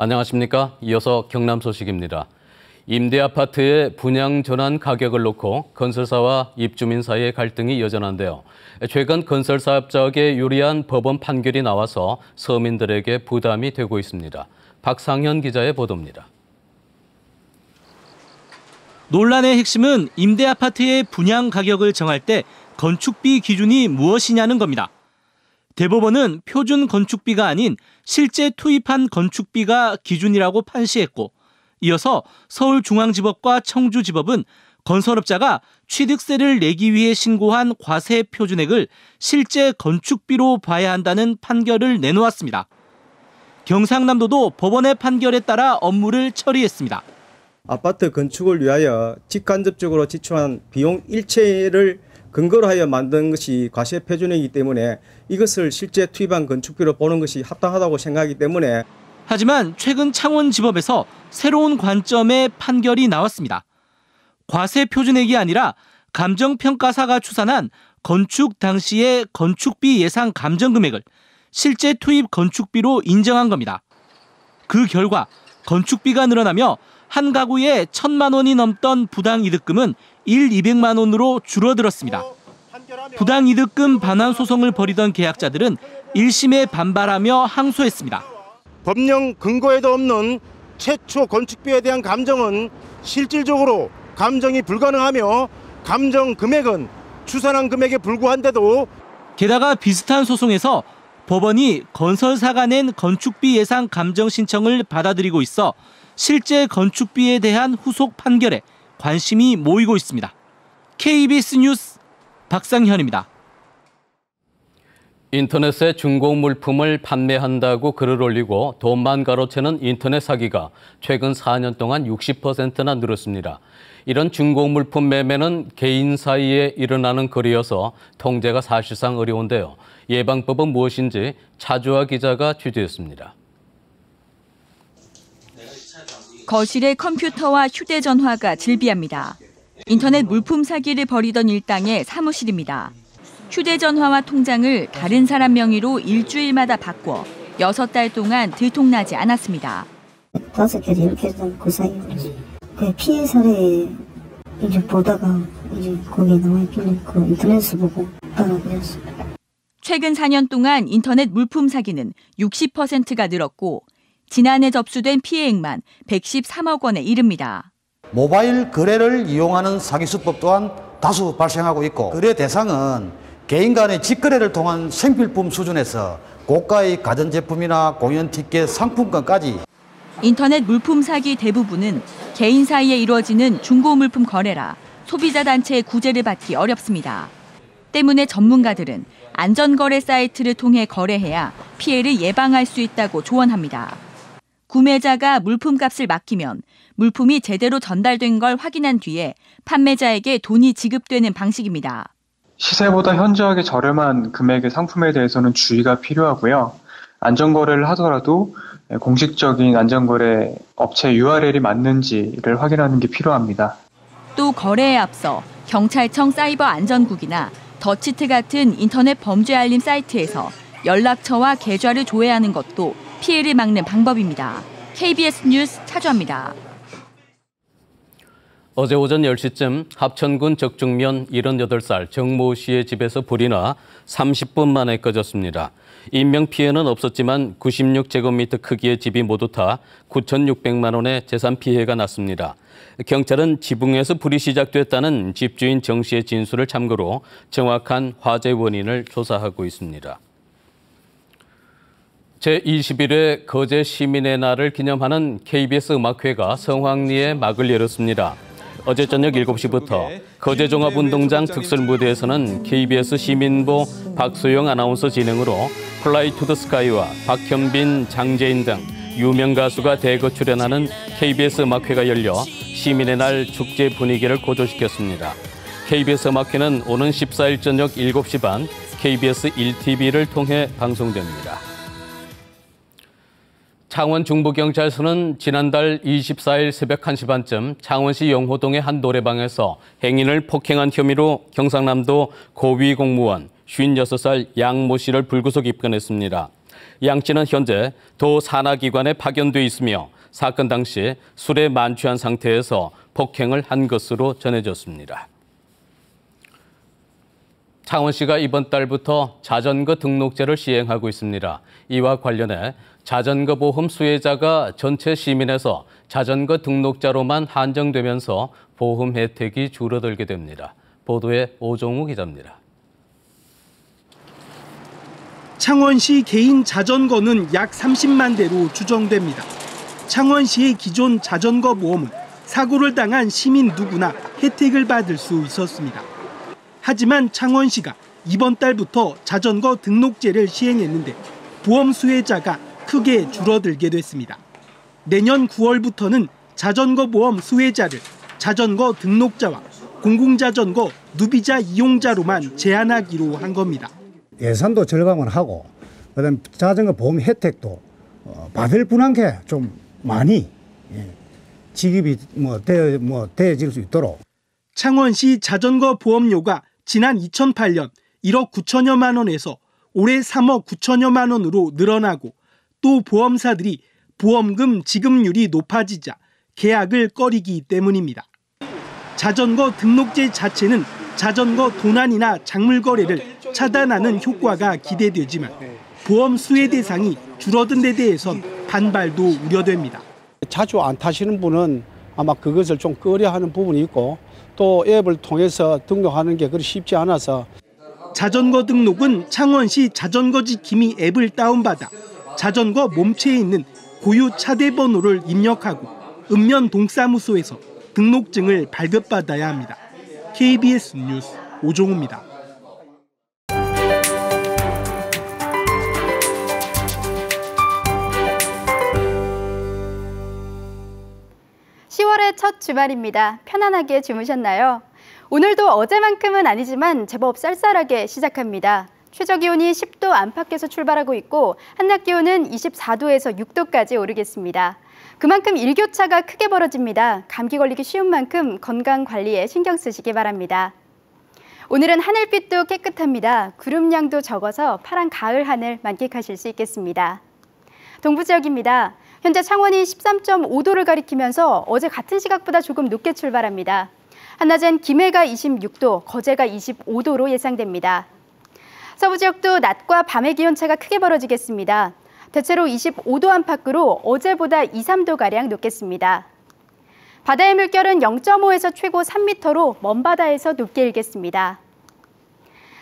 안녕하십니까? 이어서 경남 소식입니다. 임대아파트의 분양 전환 가격을 놓고 건설사와 입주민 사이의 갈등이 여전한데요. 최근 건설사업자에게 유리한 법원 판결이 나와서 서민들에게 부담이 되고 있습니다. 박상현 기자의 보도입니다. 논란의 핵심은 임대아파트의 분양 가격을 정할 때 건축비 기준이 무엇이냐는 겁니다. 대법원은 표준 건축비가 아닌 실제 투입한 건축비가 기준이라고 판시했고, 이어서 서울중앙지법과 청주지법은 건설업자가 취득세를 내기 위해 신고한 과세 표준액을 실제 건축비로 봐야 한다는 판결을 내놓았습니다. 경상남도도 법원의 판결에 따라 업무를 처리했습니다. 아파트 건축을 위하여 직간접적으로 지출한 비용 일체를 근거로 하여 만든 것이 과세 표준이기 때문에 이것을 실제 투입한 건축비로 보는 것이 합당하다고 생각하기 때문에. 하지만 최근 창원지법에서 새로운 관점의 판결이 나왔습니다. 과세 표준액이 아니라 감정평가사가 추산한 건축 당시의 건축비 예상 감정 금액을 실제 투입 건축비로 인정한 겁니다. 그 결과 건축비가 늘어나며 한 가구에 1,000만 원이 넘던 부당이득금은 200만 원으로 줄어들었습니다. 부당이득금 반환 소송을 벌이던 계약자들은 1심에 반발하며 항소했습니다. 법령 근거에도 없는 최초 건축비에 대한 감정은 실질적으로 감정이 불가능하며 감정 금액은 추산한 금액에 불구한데도. 게다가 비슷한 소송에서 법원이 건설사가 낸 건축비 예상 감정 신청을 받아들이고 있어 실제 건축비에 대한 후속 판결에 관심이 모이고 있습니다. KBS 뉴스 박상현입니다. 인터넷에 중고 물품을 판매한다고 글을 올리고 돈만 가로채는 인터넷 사기가 최근 4년 동안 60%나 늘었습니다. 이런 중고 물품 매매는 개인 사이에 일어나는 거래여서 통제가 사실상 어려운데요. 예방법은 무엇인지 차주아 기자가 취재했습니다. 거실에 컴퓨터와 휴대전화가 즐비합니다. 인터넷 물품 사기를 벌이던 일당의 사무실입니다. 휴대전화와 통장을 다른 사람 명의로 일주일마다 바꿔 6달 동안 들통나지 않았습니다. 5개 이렇게 그 사이에 그 피해 사례 이제 보다가 이제 거기에 나와 있길래 그 인터넷에서 보고 받아들였습니다. 최근 4년 동안 인터넷 물품 사기는 60%가 늘었고 지난해 접수된 피해액만 113억 원에 이릅니다. 모바일 거래를 이용하는 사기 수법 또한 다수 발생하고 있고, 거래 대상은 개인 간의 직거래를 통한 생필품 수준에서 고가의 가전제품이나 공연 티켓, 상품권까지. 인터넷 물품 사기 대부분은 개인 사이에 이루어지는 중고 물품 거래라 소비자 단체의 구제를 받기 어렵습니다. 때문에 전문가들은 안전거래 사이트를 통해 거래해야 피해를 예방할 수 있다고 조언합니다. 구매자가 물품값을 맡기면 물품이 제대로 전달된 걸 확인한 뒤에 판매자에게 돈이 지급되는 방식입니다. 시세보다 현저하게 저렴한 금액의 상품에 대해서는 주의가 필요하고요. 안전거래를 하더라도 공식적인 안전거래 업체 URL이 맞는지를 확인하는 게 필요합니다. 또 거래에 앞서 경찰청 사이버 안전국이나 더치트 같은 인터넷 범죄 알림 사이트에서 연락처와 계좌를 조회하는 것도 피해를 막는 방법입니다. KBS 뉴스 차주아입니다. 어제 오전 10시쯤 합천군 적중면 78살 정모 씨의 집에서 불이 나 30분 만에 꺼졌습니다. 인명피해는 없었지만 96제곱미터 크기의 집이 모두 타 9,600만 원의 재산 피해가 났습니다. 경찰은 지붕에서 불이 시작됐다는 집주인 정 씨의 진술을 참고로 정확한 화재 원인을 조사하고 있습니다. 제21회 거제 시민의 날을 기념하는 KBS 음악회가 성황리에 막을 열었습니다. 어제 저녁 7시부터 거제 종합운동장 특설무대에서는 KBS 시민보 박소영 아나운서 진행으로 플라이 투 더 스카이와 박현빈, 장재인 등 유명 가수가 대거 출연하는 KBS 음악회가 열려 시민의 날 축제 분위기를 고조시켰습니다. KBS 음악회는 오는 14일 저녁 7시 반 KBS 1TV를 통해 방송됩니다. 창원 중부경찰서는 지난달 24일 새벽 1시 반쯤 창원시 영호동의 한 노래방에서 행인을 폭행한 혐의로 경상남도 고위공무원 56살 양모 씨를 불구속 입건했습니다. 양 씨는 현재 도 산하기관에 파견돼 있으며 사건 당시 술에 만취한 상태에서 폭행을 한 것으로 전해졌습니다. 창원시가 이번 달부터 자전거 등록제를 시행하고 있습니다. 이와 관련해 자전거 보험 수혜자가 전체 시민에서 자전거 등록자로만 한정되면서 보험 혜택이 줄어들게 됩니다. 보도에 오종우 기자입니다. 창원시 개인 자전거는 약 30만 대로 추정됩니다. 창원시의 기존 자전거 보험은 사고를 당한 시민 누구나 혜택을 받을 수 있었습니다. 하지만 창원시가 이번 달부터 자전거 등록제를 시행했는데 보험 수혜자가 크게 줄어들게 됐습니다. 내년 9월부터는 자전거 보험 수혜자를 자전거 등록자와 공공자전거 누비자 이용자로만 제한하기로 한 겁니다. 예산도 절감을 하고 그다음에 자전거 보험 혜택도 받을 분한테 좀 많이 지급이 되어질 수 있도록. 창원시 자전거 보험료가 지난 2008년 1억 9천여만 원에서 올해 3억 9천여만 원으로 늘어나고 또 보험사들이 보험금 지급률이 높아지자 계약을 꺼리기 때문입니다. 자전거 등록제 자체는 자전거 도난이나 작물 거래를 차단하는 효과가 기대되지만 보험 수혜 대상이 줄어든 데 대해선 반발도 우려됩니다. 자주 안 타시는 분은 아마 그것을 좀 꺼려하는 부분이 있고 또 앱을 통해서 등록하는 게 그리 쉽지 않아서. 자전거 등록은 창원시 자전거 지킴이 앱을 다운받아 자전거 몸체에 있는 고유 차대 번호를 입력하고 읍면 동사무소에서 등록증을 발급받아야 합니다. KBS 뉴스 오종우입니다. 첫 주말입니다. 편안하게 주무셨나요? 오늘도 어제만큼은 아니지만 제법 쌀쌀하게 시작합니다. 최저기온이 10도 안팎에서 출발하고 있고 한낮 기온은 24도에서 6도까지 오르겠습니다. 그만큼 일교차가 크게 벌어집니다. 감기 걸리기 쉬운 만큼 건강 관리에 신경 쓰시기 바랍니다. 오늘은 하늘빛도 깨끗합니다. 구름량도 적어서 파란 가을 하늘 만끽하실 수 있겠습니다. 동부 지역입니다. 현재 창원이 13.5도를 가리키면서 어제 같은 시각보다 조금 높게 출발합니다. 한낮엔 김해가 26도, 거제가 25도로 예상됩니다. 서부 지역도 낮과 밤의 기온차가 크게 벌어지겠습니다. 대체로 25도 안팎으로 어제보다 2, 3도가량 높겠습니다. 바다의 물결은 0.5에서 최고 3m로 먼 바다에서 높게 일겠습니다.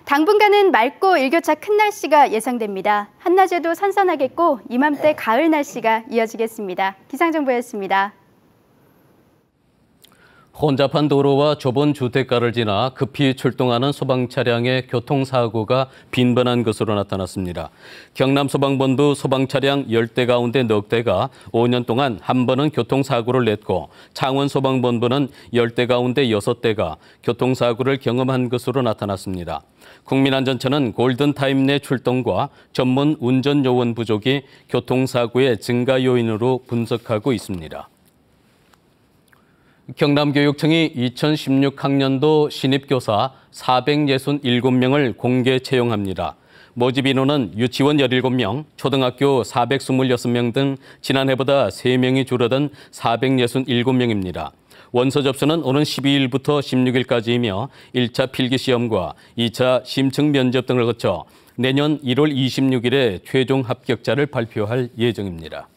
당분간은 맑고 일교차 큰 날씨가 예상됩니다. 한낮에도 선선하겠고 이맘때 가을 날씨가 이어지겠습니다. 기상정보였습니다. 혼잡한 도로와 좁은 주택가를 지나 급히 출동하는 소방 차량의 교통사고가 빈번한 것으로 나타났습니다. 경남소방본부 소방차량 10대 가운데 넉 대가 5년 동안 한 번은 교통사고를 냈고 창원소방본부는 10대 가운데 6대가 교통사고를 경험한 것으로 나타났습니다. 국민안전처는 골든타임 내 출동과 전문 운전요원 부족이 교통사고의 증가 요인으로 분석하고 있습니다. 경남교육청이 2016학년도 신입교사 467명을 공개 채용합니다. 모집 인원은 유치원 17명, 초등학교 426명 등 지난해보다 3명이 줄어든 467명입니다. 원서 접수는 오는 12일부터 16일까지이며 1차 필기시험과 2차 심층 면접 등을 거쳐 내년 1월 26일에 최종 합격자를 발표할 예정입니다.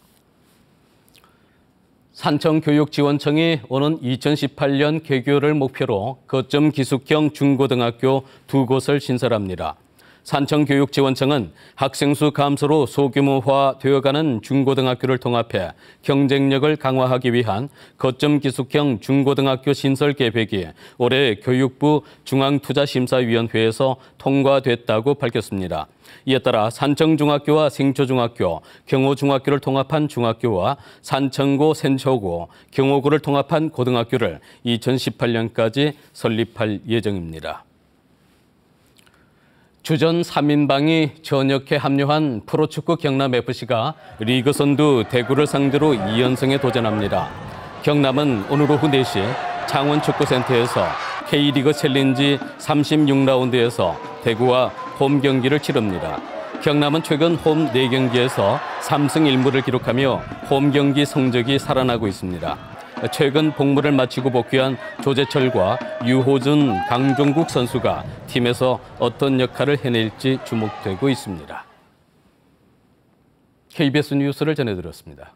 산청교육지원청이 오는 2018년 개교를 목표로 거점 기숙형 중고등학교 2곳을 신설합니다. 산청교육지원청은 학생 수 감소로 소규모화되어가는 중고등학교를 통합해 경쟁력을 강화하기 위한 거점 기숙형 중고등학교 신설 계획이 올해 교육부 중앙투자심사위원회에서 통과됐다고 밝혔습니다. 이에 따라 산청중학교와 생초중학교, 경호중학교를 통합한 중학교와 산청고, 센초고, 경호고를 통합한 고등학교를 2018년까지 설립할 예정입니다. 주전 3인방이 전역에 합류한 프로축구 경남FC가 리그 선두 대구를 상대로 2연승에 도전합니다. 경남은 오늘 오후 4시 창원축구센터에서 K리그 챌린지 36라운드에서 대구와 홈 경기를 치릅니다. 경남은 최근 홈 4경기에서 3승 1무를 기록하며 홈 경기 성적이 살아나고 있습니다. 최근 복무를 마치고 복귀한 조재철과 유호준, 강종국 선수가 팀에서 어떤 역할을 해낼지 주목되고 있습니다. KBS 뉴스를 전해드렸습니다.